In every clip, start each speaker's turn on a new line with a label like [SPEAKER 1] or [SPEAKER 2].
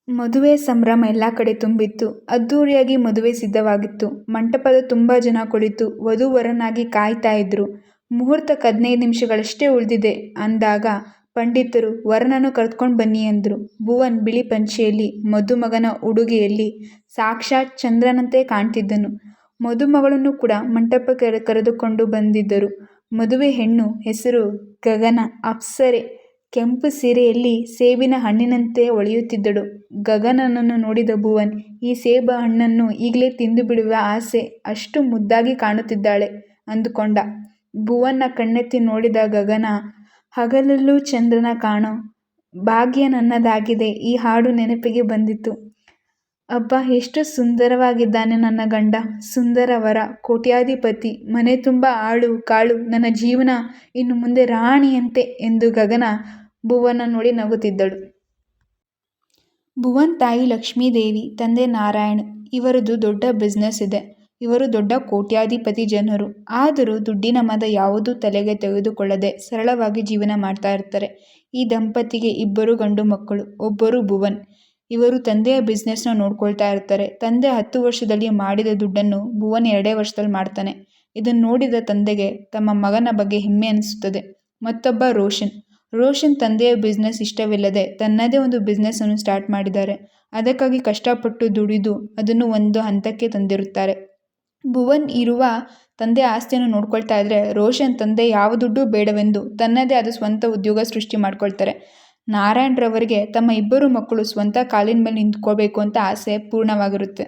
[SPEAKER 1] ಮದುವೆ ಸಂಭ್ರಮ ಎಲ್ಲ ಕಡೆ ತುಂಬಿತ್ತು. ಅದ್ದೂರಿಯಾಗಿ ಮದುವೆ ಸಿದ್ಧವಾಗಿತ್ತು. ಮಂಟಪದ ತುಂಬ ಜನ ಕುಳಿತು ವಧು-ವರನಾಗಿ ಕಾಯ್ತಾ ಇದ್ರು. ಮುಹೂರ್ತಕ್ಕೆ 15 ನಿಮಿಷಗಳಷ್ಟೇ ಉಳಿದಿದೆ ಅಂದಾಗ ಪಂಡಿತರು ವರನನ್ನು ಕರೆದುಕೊಂಡು ಬನ್ನಿ ಅಂದ್ರು. ಭುವನ್ ಬಿಳಿ ಪಂಚೆಯಲ್ಲಿ ಮದುಮಗನ ಉಡುಗೆಯಲ್ಲಿ ಸಾಕ್ಷಾತ್ ಚಂದ್ರನಂತೆ ಕಾಣ್ತಿದ್ದನು. ಮದುಮಗಳನ್ನು ಕೂಡ ಮಂಟಪಕ್ಕೆ ಕರೆದುಕೊಂಡು ಬಂದಿದ್ದರು. ಮದುವೆ ಹೆಣ್ಣು ಹೆಸರು ಗಗನ. ಅಪ್ಸರೆ. ಕೆಂಪು ಸೀರೆಯಲ್ಲಿ ಸೇಬಿನ ಹಣ್ಣಿನಂತೆ ಹೊಳೆಯುತ್ತಿದ್ದಳು. ಗಗನನನ್ನು ನೋಡಿದ ಭುವನ್, ಈ ಸೇಬು ಹಣ್ಣನ್ನು ಈಗಲೇ ತಿಂದು ಬಿಡುವ ಆಸೆ, ಅಷ್ಟು ಮುದ್ದಾಗಿ ಕಾಣುತ್ತಿದ್ದಾಳೆ ಅಂದುಕೊಂಡ. ಭುವನ್ನ ಕಣ್ಣೆತ್ತಿ ನೋಡಿದ ಗಗನ, ಹಗಲಲ್ಲೂ ಚಂದ್ರನ ಕಾಣೋ ಭಾಗ್ಯ ನನ್ನದಾಗಿದೆ. ಈ ಹಾಡು ನೆನಪಿಗೆ ಬಂದಿತು. ಅಬ್ಬಾ, ಎಷ್ಟು ಸುಂದರವಾಗಿದ್ದಾನೆ ನನ್ನ ಗಂಡ. ಸುಂದರ ವರ, ಕೋಟ್ಯಾಧಿಪತಿ, ಮನೆ ತುಂಬ ಆಳು ಕಾಳು, ನನ್ನ ಜೀವನ ಇನ್ನು ಮುಂದೆ ರಾಣಿಯಂತೆ ಎಂದು ಗಗನ ಭುವನ ನೋಡಿ ನಗುತ್ತಿದ್ದಳು. ಭುವನ್ ತಾಯಿ ಲಕ್ಷ್ಮೀದೇವಿ, ತಂದೆ ನಾರಾಯಣ್. ಇವರದು ದೊಡ್ಡ ಬಿಸ್ನೆಸ್ ಇದೆ. ಇವರು ದೊಡ್ಡ ಕೋಟ್ಯಾಧಿಪತಿ ಜನರು. ಆದರೂ ದುಡ್ಡಿನ ಮದ ಯಾವುದೂ ತಲೆಗೆ ತೆಗೆದುಕೊಳ್ಳದೆ ಸರಳವಾಗಿ ಜೀವನ ಮಾಡ್ತಾ ಇರ್ತಾರೆ. ಈ ದಂಪತಿಗೆ 2 ಗಂಡು ಮಕ್ಕಳು, ಒಬ್ಬರು ಭುವನ್. ಇವರು ತಂದೆಯ ಬಿಸ್ನೆಸ್ನ ನೋಡ್ಕೊಳ್ತಾ ಇರ್ತಾರೆ. ತಂದೆ 10 ವರ್ಷದಲ್ಲಿ ಮಾಡಿದ ದುಡ್ಡನ್ನು ಭುವನ್ 2 ವರ್ಷದಲ್ಲಿ ಮಾಡ್ತಾನೆ. ಇದನ್ನು ನೋಡಿದ ತಂದೆಗೆ ತಮ್ಮ ಮಗನ ಬಗ್ಗೆ ಹೆಮ್ಮೆ ಅನಿಸುತ್ತದೆ. ಮತ್ತೊಬ್ಬ ರೋಷನ್ ತಂದೆಯ ಬಿಸ್ನೆಸ್ ಇಷ್ಟವಿಲ್ಲದೆ ತನ್ನದೇ ಒಂದು ಬಿಸ್ನೆಸ್ ಅನ್ನು ಸ್ಟಾರ್ಟ್ ಮಾಡಿದ್ದಾರೆ. ಅದಕ್ಕಾಗಿ ಕಷ್ಟಪಟ್ಟು ದುಡಿದು ಅದನ್ನು ಒಂದು ಹಂತಕ್ಕೆ ತಂದಿರುತ್ತಾರೆ. ಭುವನ್ ಇರುವ ತಂದೆ ಆಸ್ತಿಯನ್ನು ನೋಡ್ಕೊಳ್ತಾ ಇದ್ರೆ ರೋಷನ್ ತಂದೆ ಯಾವ ದುಡ್ಡು ಬೇಡವೆಂದು ತನ್ನದೇ ಆದ ಸ್ವಂತ ಉದ್ಯೋಗ ಸೃಷ್ಟಿ ಮಾಡ್ಕೊಳ್ತಾರೆ. ನಾರಾಯಣ್ ರವರಿಗೆ ತಮ್ಮ 2 ಮಕ್ಕಳು ಸ್ವಂತ ಕಾಲಿನ ಮೇಲೆ ನಿಂತ್ಕೋಬೇಕು ಅಂತ ಆಸೆ ಪೂರ್ಣವಾಗಿರುತ್ತೆ.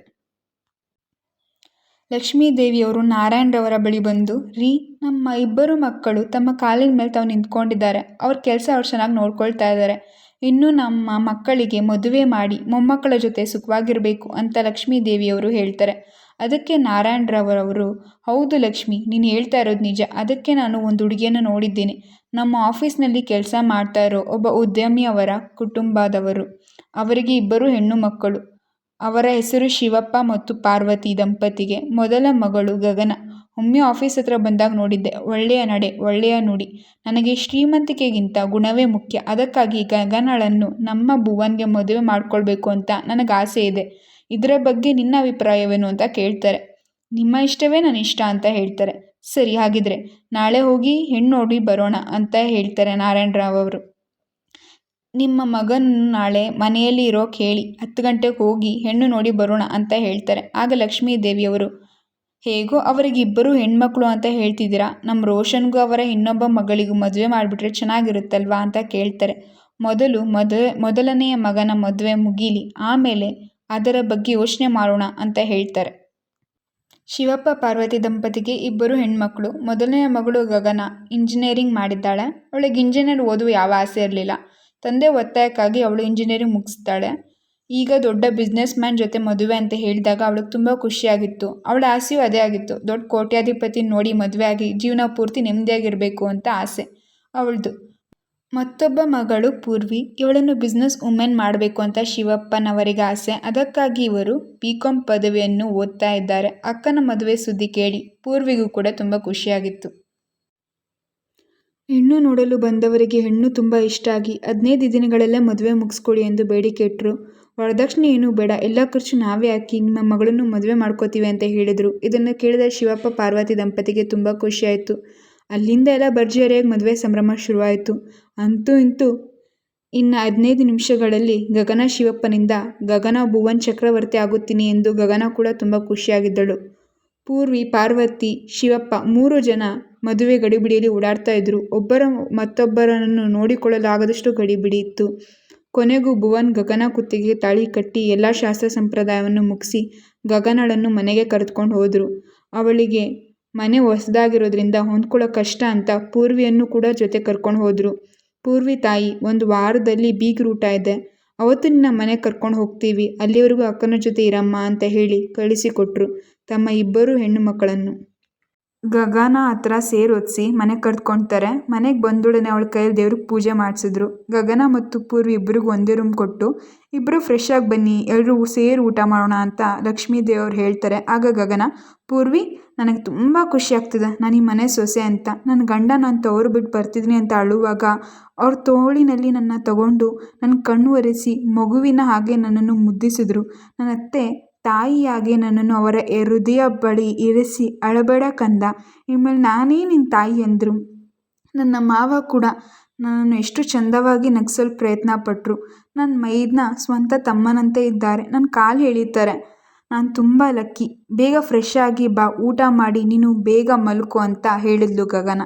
[SPEAKER 1] ಲಕ್ಷ್ಮೀದೇವಿಯವರು ನಾರಾಯಣ್ ರವರ ಬಳಿ ಬಂದು, ರೀ, ನಮ್ಮ 2 ಮಕ್ಕಳು ತಮ್ಮ ಕಾಲಿನ ಮೇಲೆ ತಾವು ನಿಂತ್ಕೊಂಡಿದ್ದಾರೆ. ಅವ್ರ ಕೆಲಸ ಅವ್ರು ಚೆನ್ನಾಗಿ ನೋಡ್ಕೊಳ್ತಾ ಇದ್ದಾರೆ. ಇನ್ನು ನಮ್ಮ ಮಕ್ಕಳಿಗೆ ಮದುವೆ ಮಾಡಿ ಮೊಮ್ಮಕ್ಕಳ ಜೊತೆ ಸುಖವಾಗಿರಬೇಕು ಅಂತ ಲಕ್ಷ್ಮೀದೇವಿಯವರು ಹೇಳ್ತಾರೆ. ಅದಕ್ಕೆ ನಾರಾಯಣ್ ರವರವರು, ಹೌದು ಲಕ್ಷ್ಮಿ, ನೀನು ಹೇಳ್ತಾ ಇರೋದು ನಿಜ. ಅದಕ್ಕೆ ನಾನು ಒಂದು ಹುಡುಗಿಯನ್ನು ನೋಡಿದ್ದೀನಿ. ನಮ್ಮ ಆಫೀಸ್ನಲ್ಲಿ ಕೆಲಸ ಮಾಡ್ತಾ ಇರೋ ಒಬ್ಬ ಉದ್ಯಮಿಯವರ ಕುಟುಂಬದವರು. ಅವರಿಗೆ 2 ಹೆಣ್ಣು ಮಕ್ಕಳು. ಅವರ ಹೆಸರು ಶಿವಪ್ಪ ಮತ್ತು ಪಾರ್ವತಿ ದಂಪತಿಗೆ ಮೊದಲ ಮಗಳು ಗಗನ. ಒಮ್ಮೆ ಆಫೀಸ್ ಹತ್ರ ಬಂದಾಗ ನೋಡಿದ್ದೆ. ಒಳ್ಳೆಯ ನಡೆ, ಒಳ್ಳೆಯ ನುಡಿ. ನನಗೆ ಶ್ರೀಮಂತಿಕೆಗಿಂತ ಗುಣವೇ ಮುಖ್ಯ. ಅದಕ್ಕಾಗಿ ಗಗನಳನ್ನು ನಮ್ಮ ಭುವನ್ಗೆ ಮದುವೆ ಮಾಡ್ಕೊಳ್ಬೇಕು ಅಂತ ನನಗೆ ಆಸೆ ಇದೆ. ಇದರ ಬಗ್ಗೆ ನಿನ್ನ ಅಭಿಪ್ರಾಯವೇನು ಅಂತ ಕೇಳ್ತಾರೆ. ನಿಮ್ಮ ಇಷ್ಟವೇ ನನ್ನ ಇಷ್ಟ ಅಂತ ಹೇಳ್ತಾರೆ. ಸರಿ, ಹಾಗಿದ್ರೆ ನಾಳೆ ಹೋಗಿ ಹೆಣ್ಣು ನೋಡಿ ಬರೋಣ ಅಂತ ಹೇಳ್ತಾರೆ ನಾರಾಯಣ್ ರಾವ್ ಅವರು. ನಿಮ್ಮ ಮಗನನ್ನು ನಾಳೆ ಮನೆಯಲ್ಲಿ ಇರೋಕೆ ಹೇಳಿ, 10 ಗಂಟೆಗೆ ಹೋಗಿ ಹೆಣ್ಣು ನೋಡಿ ಬರೋಣ ಅಂತ ಹೇಳ್ತಾರೆ. ಆಗ ಲಕ್ಷ್ಮೀದೇವಿಯವರು, ಹೇಗೋ ಅವರಿಗೆ 2 ಹೆಣ್ಮಕ್ಳು ಅಂತ ಹೇಳ್ತಿದ್ದೀರಾ, ನಮ್ಮ ರೋಷನ್ಗೂ ಅವರ ಇನ್ನೊಬ್ಬ ಮಗಳಿಗೂ ಮದುವೆ ಮಾಡಿಬಿಟ್ರೆ ಚೆನ್ನಾಗಿರುತ್ತಲ್ವಾ ಅಂತ ಕೇಳ್ತಾರೆ. ಮೊದಲನೆಯ ಮಗನ ಮದುವೆ ಮುಗೀಲಿ, ಆಮೇಲೆ ಅದರ ಬಗ್ಗೆ ಯೋಚನೆ ಮಾಡೋಣ ಅಂತ ಹೇಳ್ತಾರೆ. ಶಿವಪ್ಪ ಪಾರ್ವತಿ ದಂಪತಿಗೆ 2 ಹೆಣ್ಮಕ್ಳು. ಮೊದಲನೆಯ ಮಗಳು ಗಗನ ಇಂಜಿನಿಯರಿಂಗ್ ಮಾಡಿದ್ದಾಳೆ. ಅವಳಿಗೆ ಇಂಜಿನಿಯರ್ ಓದುವ ಯಾವ ಆಸೆ ಇರಲಿಲ್ಲ. ತಂದೆ ಒತ್ತಾಯಕ್ಕಾಗಿ ಅವಳು ಇಂಜಿನಿಯರಿಂಗ್ ಮುಗಿಸ್ತಾಳೆ. ಈಗ ದೊಡ್ಡ ಬಿಸ್ನೆಸ್ ಮ್ಯಾನ್ ಜೊತೆ ಮದುವೆ ಅಂತ ಹೇಳಿದಾಗ ಅವಳಿಗೆ ತುಂಬ ಖುಷಿಯಾಗಿತ್ತು. ಅವಳ ಆಸೆಯೂ ಅದೇ ಆಗಿತ್ತು. ದೊಡ್ಡ ಕೋಟ್ಯಾಧಿಪತಿ ನೋಡಿ ಮದುವೆ ಆಗಿ ಜೀವನ ಪೂರ್ತಿ ನೆಮ್ಮದಿಯಾಗಿರಬೇಕು ಅಂತ ಆಸೆ ಅವಳದು. ಮತ್ತೊಬ್ಬ ಮಗಳು ಪೂರ್ವಿ. ಇವಳನ್ನು ಬಿಸ್ನೆಸ್ ವುಮೆನ್ ಮಾಡಬೇಕು ಅಂತ ಶಿವಪ್ಪನವರಿಗೆ ಆಸೆ. ಅದಕ್ಕಾಗಿ ಇವರು BCom ಪದವಿಯನ್ನು ಓದ್ತಾ ಇದ್ದಾರೆ. ಅಕ್ಕನ ಮದುವೆ ಸುದ್ದಿ ಕೇಳಿ ಪೂರ್ವಿಗೂ ಕೂಡ ತುಂಬ ಖುಷಿಯಾಗಿತ್ತು. ಹೆಣ್ಣು ನೋಡಲು ಬಂದವರಿಗೆ ಹೆಣ್ಣು ತುಂಬ ಇಷ್ಟ ಆಗಿ 15 ದಿನಗಳಲ್ಲೇ ಮದುವೆ ಮುಗಿಸ್ಕೊಡಿ ಎಂದು ಬೇಡಿಕೆ ಇಟ್ಟರು. ವರದಕ್ಷಿಣೆ ಏನೂ ಬೇಡ, ಎಲ್ಲ ಖರ್ಚು ನಾವೇ ಹಾಕಿ ನಿಮ್ಮ ಮಗಳನ್ನು ಮದುವೆ ಮಾಡ್ಕೋತೀವಿ ಅಂತ ಹೇಳಿದರು. ಇದನ್ನು ಕೇಳಿದ ಶಿವಪ್ಪ ಪಾರ್ವತಿ ದಂಪತಿಗೆ ತುಂಬ ಖುಷಿಯಾಯಿತು. ಅಲ್ಲಿಂದ ಎಲ್ಲ ಭರ್ಜರಿಯಾಗಿ ಮದುವೆ ಸಂಭ್ರಮ ಶುರುವಾಯಿತು. ಅಂತೂ ಇಂತೂ ಇನ್ನು 15 ನಿಮಿಷಗಳಲ್ಲಿ ಗಗನ ಶಿವಪ್ಪನಿಂದ ಗಗನ ಭುವನ್ ಚಕ್ರವರ್ತಿ ಆಗುತ್ತೀನಿ ಎಂದು ಗಗನ ಕೂಡ ತುಂಬ ಖುಷಿಯಾಗಿದ್ದಳು. ಪೂರ್ವಿ, ಪಾರ್ವತಿ, ಶಿವಪ್ಪ 3 ಜನ ಮದುವೆ ಗಡಿಬಿಡಿಯಲ್ಲಿ ಓಡಾಡ್ತಾ ಇದ್ರು. ಮತ್ತೊಬ್ಬರನ್ನು ನೋಡಿಕೊಳ್ಳಲಾಗದಷ್ಟು ಗಡಿಬಿಡಿ ಇತ್ತು. ಕೊನೆಗೂ ಭುವನ್ ಗಗನ ಕುತ್ತಿಗೆ ತಾಳಿ ಕಟ್ಟಿ ಎಲ್ಲ ಶಾಸ್ತ್ರ ಸಂಪ್ರದಾಯವನ್ನು ಮುಗಿಸಿ ಗಗನಳನ್ನು ಮನೆಗೆ ಕರೆದುಕೊಂಡು ಹೋದರು. ಅವಳಿಗೆ ಮನೆ ಹೊಸದಾಗಿರೋದ್ರಿಂದ ಹೊಂದ್ಕೊಳ್ಳೋ ಕಷ್ಟ ಅಂತ ಪೂರ್ವಿಯನ್ನು ಕೂಡ ಜೊತೆ ಕರ್ಕೊಂಡು ಹೋದರು. ಪೂರ್ವಿ ತಾಯಿ, 1 ವಾರದಲ್ಲಿ ಬೀಗರೂಟ ಇದೆ, ಅವತ್ತು ನಿನ್ನ ಮನೆಗೆ ಕರ್ಕೊಂಡು ಹೋಗ್ತೀವಿ, ಅಲ್ಲಿವರೆಗೂ ಅಕ್ಕನ ಜೊತೆ ಇರಮ್ಮ ಅಂತ ಹೇಳಿ ಕಳಿಸಿಕೊಟ್ರು ತಮ್ಮ 2 ಹೆಣ್ಣು ಮಕ್ಕಳನ್ನು. ಗಗನ ಹತ್ರ ಸೇರು ಹೊತ್ಸಿ ಮನೆಗೆ ಕರ್ದ್ಕೊಳ್ತಾರೆ. ಮನೆಗೆ ಬಂದೊಡನೆ ಅವಳ ಕೈಯಲ್ಲಿ ದೇವ್ರಿಗೆ ಪೂಜೆ ಮಾಡಿಸಿದ್ರು. ಗಗನ ಮತ್ತು ಪೂರ್ವಿ ಇಬ್ಬರಿಗೂ ಒಂದೇ ರೂಮ್ ಕೊಟ್ಟು, ಇಬ್ಬರು ಫ್ರೆಶ್ ಆಗಿ ಬನ್ನಿ, ಎಲ್ಲರೂ ಸೇರಿ ಊಟ ಮಾಡೋಣ ಅಂತ ಲಕ್ಷ್ಮೀ ದೇವ್ರು ಹೇಳ್ತಾರೆ. ಆಗ ಗಗನ, ಪೂರ್ವಿ, ನನಗೆ ತುಂಬ ಖುಷಿ ಆಗ್ತಿದೆ, ನಾನು ಈ ಮನೆ ಸೊಸೆ ಅಂತ. ನನ್ನ ಗಂಡ ನಾನು ತವರು ಬಿಟ್ಟು ಬರ್ತಿದ್ದೀನಿ ಅಂತ ಅಳುವಾಗ ಅವ್ರ ತೋಳಿನಲ್ಲಿ ನನ್ನ ತಗೊಂಡು ನನ್ನ ಕಣ್ಣು ಒರೆಸಿ ಮಗುವಿನ ಹಾಗೆ ನನ್ನನ್ನು ಮುದ್ದಿಸಿದ್ರು. ನನ್ನ ಅತ್ತೆ ತಾಯಿಯಾಗಿ ನನ್ನನ್ನು ಅವರ ಹೃದಯ ಬಳಿ ಇರಿಸಿ, ಅಳಬೇಡ ಕಂದ, ಇನ್ಮೇಲೆ ನಾನೇ ನಿನ್ನ ತಾಯಿ ಎಂದರು. ನನ್ನ ಮಾವ ಕೂಡ ನನ್ನನ್ನು ಎಷ್ಟು ಚಂದವಾಗಿ ನಗಿಸಲು ಪ್ರಯತ್ನ ಪಟ್ಟರು. ನನ್ನ ಮೈದ್ನ ಸ್ವಂತ ತಮ್ಮನಂತೆ ಇದ್ದಾರೆ. ನನ್ನ ಕಾಲು ಎಳೀತಾರೆ. ನಾನು ತುಂಬ ಲಕ್ಕಿ. ಬೇಗ ಫ್ರೆಶ್ ಆಗಿ ಬಾ, ಊಟ ಮಾಡಿ ನೀನು ಬೇಗ ಮಲ್ಕೋ ಅಂತ ಹೇಳಿದ್ಲು ಗಗನ.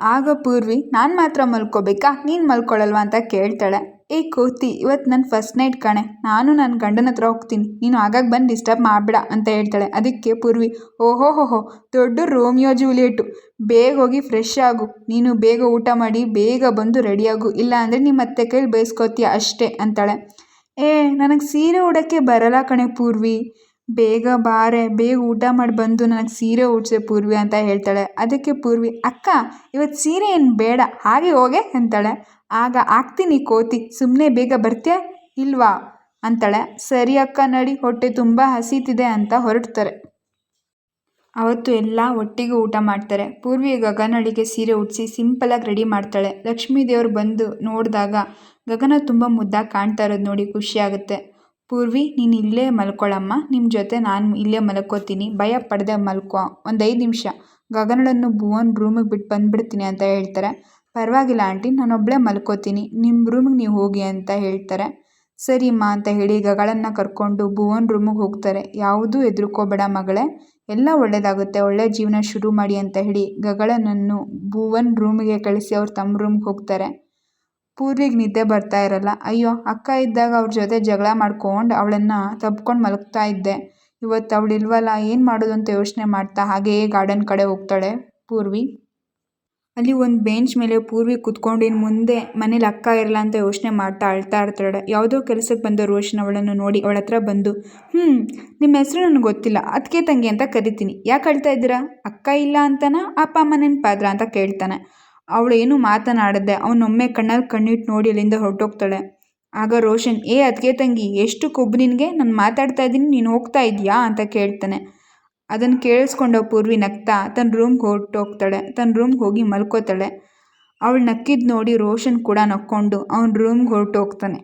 [SPEAKER 1] ಆಗ ಪೂರ್ವಿ, ನಾನು ಮಾತ್ರ ಮಲ್ಕೋಬೇಕಾ, ನೀನು ಮಲ್ಕೊಳ್ಳಲ್ವಾ ಅಂತ ಕೇಳ್ತಾಳೆ. ಏ ಕೋತಿ, ಇವತ್ತು ನನ್ನ ಫಸ್ಟ್ ನೈಟ್ ಕಣೆ, ನಾನು ನನ್ನ ಗಂಡನ ಹತ್ರ ಹೋಗ್ತೀನಿ, ನೀನು ಆಗಾಗ ಬಂದು ಡಿಸ್ಟರ್ಬ್ ಮಾಡಬೇಡ ಅಂತ ಹೇಳ್ತಾಳೆ. ಅದಕ್ಕೆ ಪೂರ್ವಿ, ಓಹೋ ದೊಡ್ಡ ರೋಮಿಯೋ ಜೂಲಿಯೆಟು, ಬೇಗ ಹೋಗಿ ಫ್ರೆಶ್ ಆಗು, ನೀನು ಬೇಗ ಊಟ ಮಾಡಿ ಬೇಗ ಬಂದು ರೆಡಿಯಾಗು, ಇಲ್ಲ ಅಂದರೆ ನಿಮ್ಮ ಅತ್ತೆ ಕೈಲಿ ಬೈಸ್ಕೋತೀಯ ಅಷ್ಟೇ ಅಂತಾಳೆ. ನನಗೆ ಸೀರೆ ಉಡೋಕ್ಕೆ ಬರಲ್ಲ ಕಣೆ ಪೂರ್ವಿ, ಬೇಗ ಬಾರೆ, ಬೇಗ ಊಟ ಮಾಡಿ ಬಂದು ನನಗೆ ಸೀರೆ ಉಡ್ಸೆ ಪೂರ್ವಿ ಅಂತ ಹೇಳ್ತಾಳೆ. ಅದಕ್ಕೆ ಪೂರ್ವಿ, ಅಕ್ಕ ಇವತ್ತು ಸೀರೆ ಏನು ಬೇಡ, ಹಾಗೆ ಹೋಗೆ ಅಂತಾಳೆ. ಆಗ, ಆಗ್ತೀನಿ ಕೋತಿ, ಸುಮ್ಮನೆ ಬೇಗ ಬರ್ತೀಯ ಇಲ್ವಾ ಅಂತಾಳೆ. ಸರಿ ಅಕ್ಕ ನಡಿ, ಹೊಟ್ಟೆ ತುಂಬ ಹಸೀತಿದೆ ಅಂತ ಹೊರಡ್ತಾರೆ. ಅವತ್ತು ಎಲ್ಲ ಒಟ್ಟಿಗೆ ಊಟ ಮಾಡ್ತಾರೆ. ಪೂರ್ವಿ ಗಗನಳಿಗೆ ಸೀರೆ ಉಡಿಸಿ ಸಿಂಪಲಾಗಿ ರೆಡಿ ಮಾಡ್ತಾಳೆ. ಲಕ್ಷ್ಮೀ ದೇವ್ರು ಬಂದು ನೋಡಿದಾಗ ಗಗನ ತುಂಬ ಮುದ್ದಾಗಿ ಕಾಣ್ತಾ ಇರೋದು ನೋಡಿ ಖುಷಿ ಆಗುತ್ತೆ. ಪೂರ್ವಿ, ನೀನು ಇಲ್ಲೇ ಮಲ್ಕೊಳ್ಳಮ್ಮ, ನಿಮ್ಮ ಜೊತೆ ನಾನು ಇಲ್ಲೇ ಮಲ್ಕೋತೀನಿ, ಭಯ ಪಡೆದೆ ಮಲ್ಕೋ, ಒಂದು 5 ನಿಮಿಷ ಗಗನಳನ್ನು ಭುವನ್ ರೂಮಿಗೆ ಬಿಟ್ಟು ಬಂದುಬಿಡ್ತೀನಿ ಅಂತ ಹೇಳ್ತಾರೆ. ಪರವಾಗಿಲ್ಲ ಆಂಟಿ, ನಾನೊಬ್ಬಳೇ ಮಲ್ಕೋತೀನಿ, ನಿಮ್ಮ ರೂಮಿಗೆ ನೀವು ಹೋಗಿ ಅಂತ ಹೇಳ್ತಾರೆ. ಸರಿಮ್ಮ ಅಂತ ಹೇಳಿ ಗಗಳನ್ನ ಕರ್ಕೊಂಡು ಭುವನ್ ರೂಮಿಗೆ ಹೋಗ್ತಾರೆ. ಯಾವುದೂ ಹೆದರ್ಕೋಬೇಡ ಮಗಳೇ, ಎಲ್ಲ ಒಳ್ಳೆಯದಾಗುತ್ತೆ, ಒಳ್ಳೆ ಜೀವನ ಶುರು ಮಾಡಿ ಅಂತ ಹೇಳಿ ಗಗಳನನ್ನು ಭುವನ್ ರೂಮಿಗೆ ಕಳಿಸಿ ಅವ್ರ ತಮ್ಮ ರೂಮ್ಗೆ ಹೋಗ್ತಾರೆ. ಪೂರ್ವಿಗೆ ನಿದ್ದೆ ಬರ್ತಾ ಇರಲ್ಲ. ಅಯ್ಯೋ, ಅಕ್ಕ ಇದ್ದಾಗ ಅವ್ರ ಜೊತೆ ಜಗಳ ಮಾಡ್ಕೊಂಡು ಅವಳನ್ನು ತಬ್ಕೊಂಡು ಮಲಗ್ತಾ ಇದ್ದೆ, ಇವತ್ತು ಅವಳಿಲ್ವಲ್ಲ, ಏನು ಮಾಡೋದು ಅಂತ ಯೋಚನೆ ಮಾಡ್ತಾ ಹಾಗೆಯೇ ಗಾರ್ಡನ್ ಕಡೆ ಹೋಗ್ತಾಳೆ ಪೂರ್ವಿ. ಅಲ್ಲಿ ಒಂದು ಬೆಂಚ್ ಮೇಲೆ ಪೂರ್ವಿ ಕೂತ್ಕೊಂಡು ಇನ್ನು ಮುಂದೆ ಮನೇಲಿ ಅಕ್ಕ ಇರಲ್ಲ ಅಂತ ಯೋಚನೆ ಮಾಡ್ತಾ ಅಳ್ತಾ ಇರ್ತಾಳೆ. ಯಾವುದೋ ಕೆಲಸಕ್ಕೆ ಬಂದ ರೋಷನ್ ಅವಳನ್ನು ನೋಡಿ ಅವಳ ಹತ್ರ ಬಂದು, ನಿಮ್ಮ ಹೆಸರು ನನಗೆ ಗೊತ್ತಿಲ್ಲ, ಅದಕ್ಕೆ ತಂಗಿ ಅಂತ ಕರಿತೀನಿ, ಯಾಕೆ ಅಳ್ತಾ ಇದ್ದೀರಾ, ಅಕ್ಕ ಇಲ್ಲ ಅಂತನಾ ಅಪ್ಪ ಅಮ್ಮ ನೆನಪಾದ್ರ ಅಂತ ಕೇಳ್ತಾನೆ. ಅವಳು ಏನು ಮಾತನಾಡದೆ ಅವನೊಮ್ಮೆ ಕಣ್ಣಲ್ಲಿ ಕಣ್ಣಿಟ್ಟು ನೋಡಿ ಅಲ್ಲಿಂದ ಹೊರಟೋಗ್ತಾಳೆ. ಆಗ ರೋಷನ್, ಅದಕ್ಕೆ ತಂಗಿ, ಎಷ್ಟು ಕೊಬ್ಬು ನಿನಗೆ, ನಾನು ಮಾತಾಡ್ತಾ ಇದ್ದೀನಿ, ನೀನು ಹೋಗ್ತಾ ಇದೆಯಾ ಅಂತ ಕೇಳ್ತಾನೆ. ಅದನ್ನು ಕೇಳಿಸ್ಕೊಂಡ ಪೂರ್ವಿ ನಗ್ತಾ ತನ್ನ ರೂಮ್ಗೆ ಹೊರಟೋಗ್ತಾಳೆ. ತನ್ನ ರೂಮ್ಗೆ ಹೋಗಿ ಮಲ್ಕೋತಾಳೆ. ಅವಳು ನಕ್ಕಿದ್ದು ನೋಡಿ ರೋಷನ್ ಕೂಡ ನಕ್ಕೊಂಡು ಅವನ ರೂಮ್ಗೆ ಹೊರಟೋಗ್ತಾನೆ.